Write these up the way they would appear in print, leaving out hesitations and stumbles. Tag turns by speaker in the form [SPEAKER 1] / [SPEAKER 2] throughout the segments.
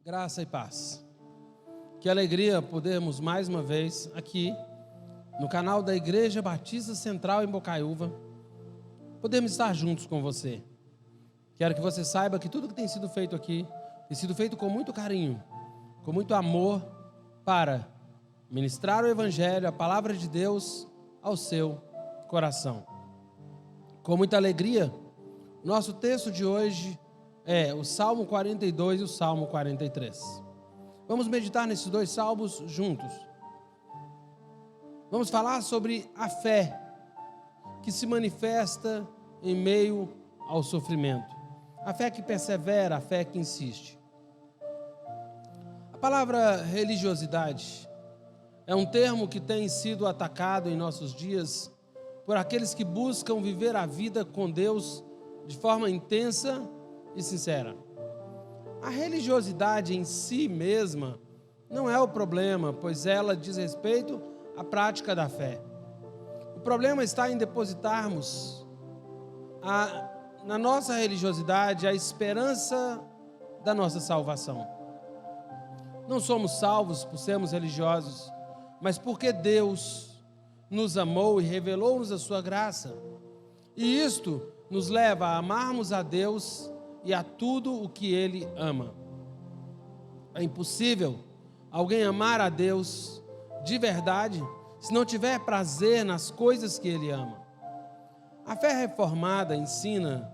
[SPEAKER 1] Graça e paz. Que alegria podermos mais uma vez aqui no canal da Igreja Batista Central em Bocaiúva, podermos estar juntos com você. Quero que você saiba que tudo que tem sido feito aqui tem sido feito com muito carinho, com muito amor, para ministrar o Evangelho, a palavra de Deus ao seu coração. Com muita alegria, nosso texto de hoje é o Salmo 42 e o Salmo 43. Vamos meditar nesses dois salmos juntos. Vamos falar sobre a fé que se manifesta em meio ao sofrimento. A fé que persevera, a fé que insiste. A palavra religiosidade é um termo que tem sido atacado em nossos dias por aqueles que buscam viver a vida com Deus de forma intensa e sincera. A religiosidade em si mesma não é o problema, pois ela diz respeito à prática da fé. O problema está em depositarmos na nossa religiosidade a esperança da nossa salvação. Não somos salvos por sermos religiosos, mas porque Deus nos amou e revelou-nos a sua graça. E isto nos leva a amarmos a Deus e a tudo o que Ele ama. É impossível alguém amar a Deus de verdade se não tiver prazer nas coisas que Ele ama. A fé reformada ensina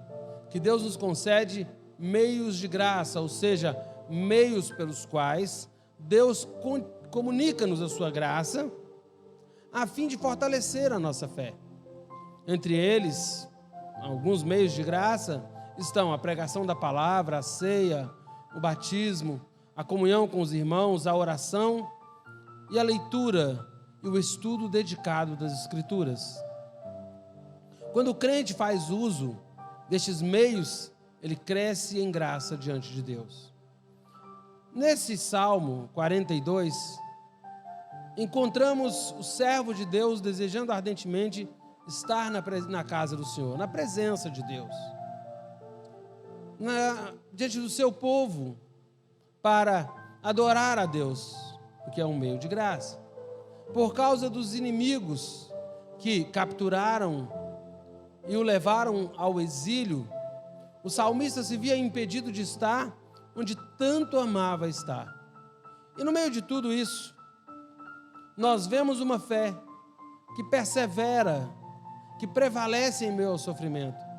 [SPEAKER 1] que Deus nos concede meios de graça, ou seja, meios pelos quais Deus comunica-nos a sua graça, a fim de fortalecer a nossa fé. Entre eles, alguns meios de graça estão a pregação da palavra, a ceia, o batismo, a comunhão com os irmãos, a oração e a leitura e o estudo dedicado das Escrituras. Quando o crente faz uso destes meios, ele cresce em graça diante de Deus. Nesse Salmo 42, encontramos o servo de Deus desejando ardentemente estar na casa do Senhor, na presença de Deus, diante do seu povo, para adorar a Deus, o que é um meio de graça. Por causa dos inimigos que capturaram e o levaram ao exílio, o salmista se via impedido de estar onde tanto amava estar. E no meio de tudo isso, nós vemos uma fé que persevera, que prevalece em meio ao sofrimento.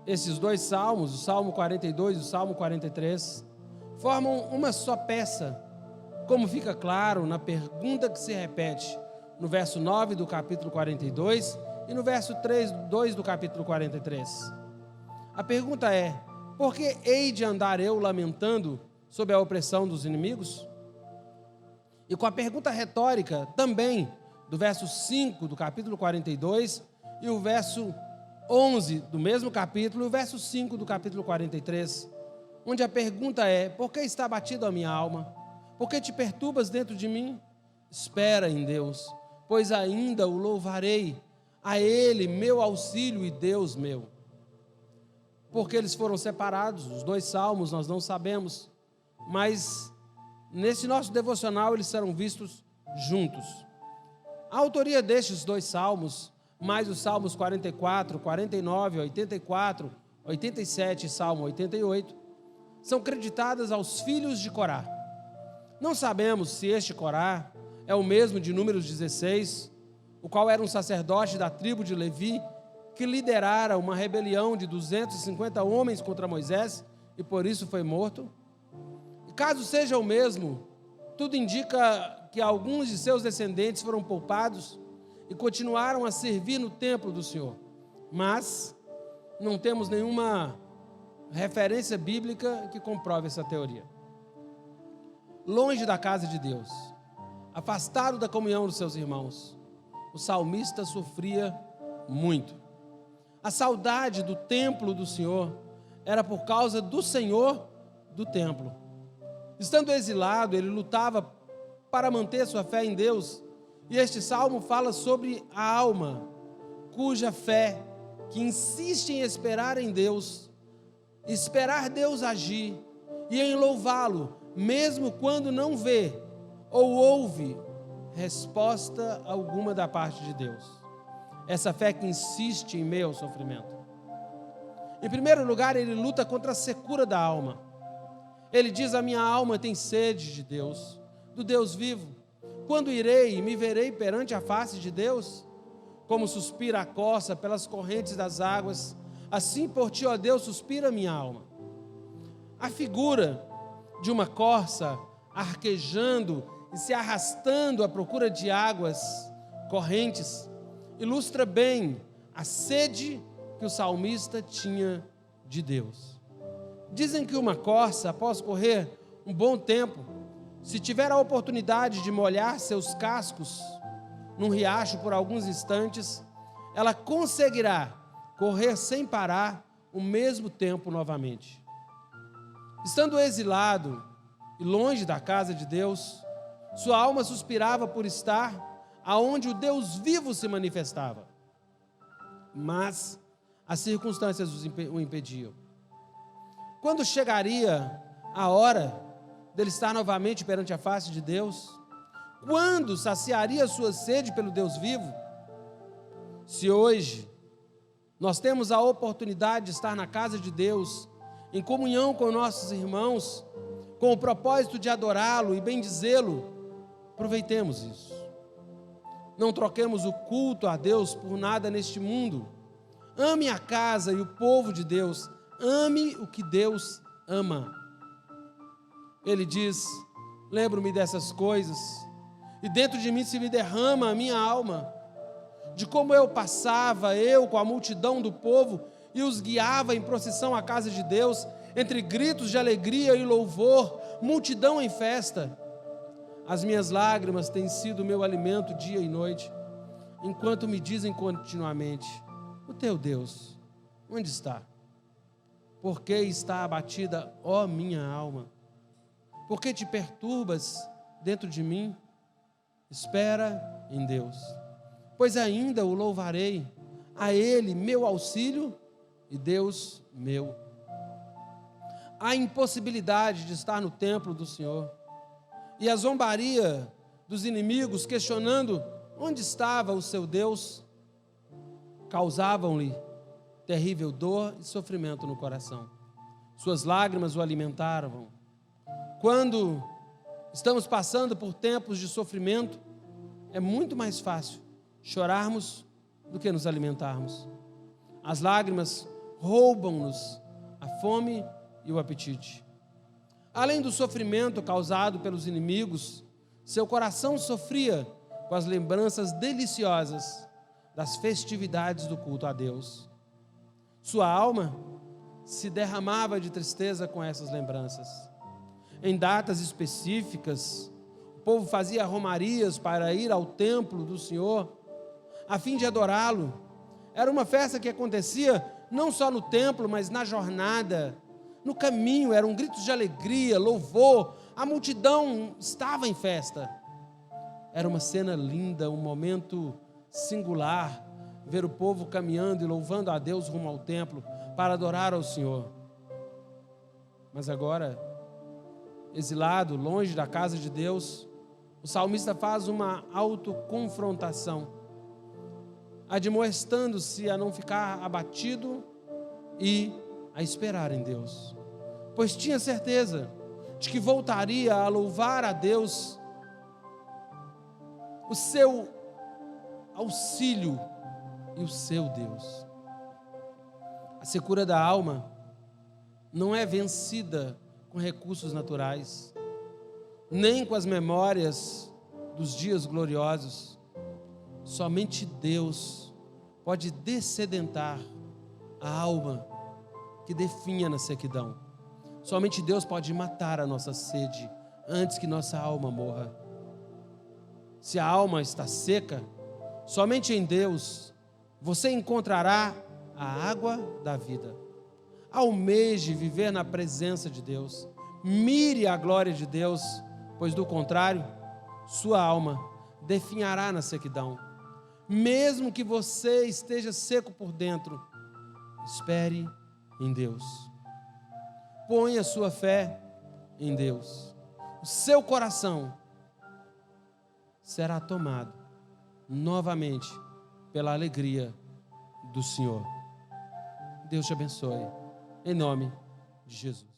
[SPEAKER 1] Esses dois salmos, o Salmo 42 e o Salmo 43, formam uma só peça, como fica claro na pergunta que se repete no verso 9 do capítulo 42 e no verso 2 do capítulo 43. A pergunta é: por que hei de andar eu lamentando sob a opressão dos inimigos? E com a pergunta retórica também do verso 5 do capítulo 42 e o verso 11 do mesmo capítulo e o verso 5 do capítulo 43, onde a pergunta é: por que está abatida a minha alma? Por que te perturbas dentro de mim? Espera em Deus, pois ainda o louvarei, a Ele meu auxílio e Deus meu. Porque eles foram separados, os dois salmos nós não sabemos, mas nesse nosso devocional eles serão vistos juntos. A autoria destes dois salmos, mais os salmos 44, 49, 84, 87 e Salmo 88, são creditadas aos filhos de Corá. Não sabemos se este Corá é o mesmo de Números 16, o qual era um sacerdote da tribo de Levi, que liderara uma rebelião de 250 homens contra Moisés e por isso foi morto. E caso seja o mesmo, tudo indica que alguns de seus descendentes foram poupados e continuaram a servir no templo do Senhor. Mas não temos nenhuma referência bíblica que comprove essa teoria. Longe da casa de Deus, afastado da comunhão dos seus irmãos, o salmista sofria muito. A saudade do templo do Senhor era por causa do Senhor do templo. Estando exilado, ele lutava para manter sua fé em Deus. E este salmo fala sobre a alma, cuja fé, que insiste em esperar em Deus, esperar Deus agir e em louvá-lo, mesmo quando não vê ou ouve resposta alguma da parte de Deus. Essa fé que insiste em meio ao sofrimento. Em primeiro lugar, ele luta contra a secura da alma. Ele diz: a minha alma tem sede de Deus, do Deus vivo. Quando irei e me verei perante a face de Deus? Como suspira a corça pelas correntes das águas, assim por ti, ó Deus, suspira a minha alma. A figura de uma corça arquejando e se arrastando à procura de águas correntes ilustra bem a sede que o salmista tinha de Deus. Dizem que uma corça, após correr um bom tempo, se tiver a oportunidade de molhar seus cascos num riacho por alguns instantes, ela conseguirá correr sem parar o mesmo tempo novamente. Estando exilado e longe da casa de Deus, sua alma suspirava por estar aonde o Deus vivo se manifestava. Mas as circunstâncias o impediam. Quando chegaria a hora dele estar novamente perante a face de Deus? Quando saciaria sua sede pelo Deus vivo? Se hoje nós temos a oportunidade de estar na casa de Deus, em comunhão com nossos irmãos, com o propósito de adorá-lo e bendizê-lo, aproveitemos isso. Não troquemos o culto a Deus por nada neste mundo. Ame a casa e o povo de Deus. Ame o que Deus ama. Ele diz: lembro-me dessas coisas, e dentro de mim se me derrama a minha alma, de como eu passava, eu com a multidão do povo, e os guiava em procissão à casa de Deus, entre gritos de alegria e louvor, multidão em festa. As minhas lágrimas têm sido o meu alimento dia e noite, enquanto me dizem continuamente: o teu Deus, onde está? Por que está abatida, ó minha alma? Por que te perturbas dentro de mim? Espera em Deus, pois ainda o louvarei, a Ele meu auxílio e Deus meu. A impossibilidade de estar no templo do Senhor e a zombaria dos inimigos questionando onde estava o seu Deus causavam-lhe terrível dor e sofrimento no coração. Suas lágrimas o alimentavam. Quando estamos passando por tempos de sofrimento, é muito mais fácil chorarmos do que nos alimentarmos. As lágrimas roubam-nos a fome e o apetite. Além do sofrimento causado pelos inimigos, seu coração sofria com as lembranças deliciosas das festividades do culto a Deus. Sua alma se derramava de tristeza com essas lembranças. Em datas específicas, o povo fazia romarias para ir ao templo do Senhor, a fim de adorá-lo. Era uma festa que acontecia não só no templo, mas na jornada, no caminho. Eram gritos de alegria, louvor, a multidão estava em festa. Era uma cena linda, um momento singular, ver o povo caminhando e louvando a Deus rumo ao templo, para adorar ao Senhor. Mas agora, exilado, longe da casa de Deus, o salmista faz uma autoconfrontação, admoestando-se a não ficar abatido e a esperar em Deus, pois tinha certeza de que voltaria a louvar a Deus, o seu auxílio e o seu Deus. A secura da alma não é vencida com recursos naturais, nem com as memórias dos dias gloriosos. Somente Deus pode dessedentar a alma que definha na sequidão. Somente Deus pode matar a nossa sede antes que nossa alma morra. Se a alma está seca, somente em Deus você encontrará a água da vida. Almeje viver na presença de Deus. Mire a glória de Deus, pois do contrário, sua alma definhará na sequidão. Mesmo que você esteja seco por dentro, espere em Deus. Ponha sua fé em Deus, o seu coração será tomado novamente pela alegria do Senhor. Deus te abençoe, em nome de Jesus.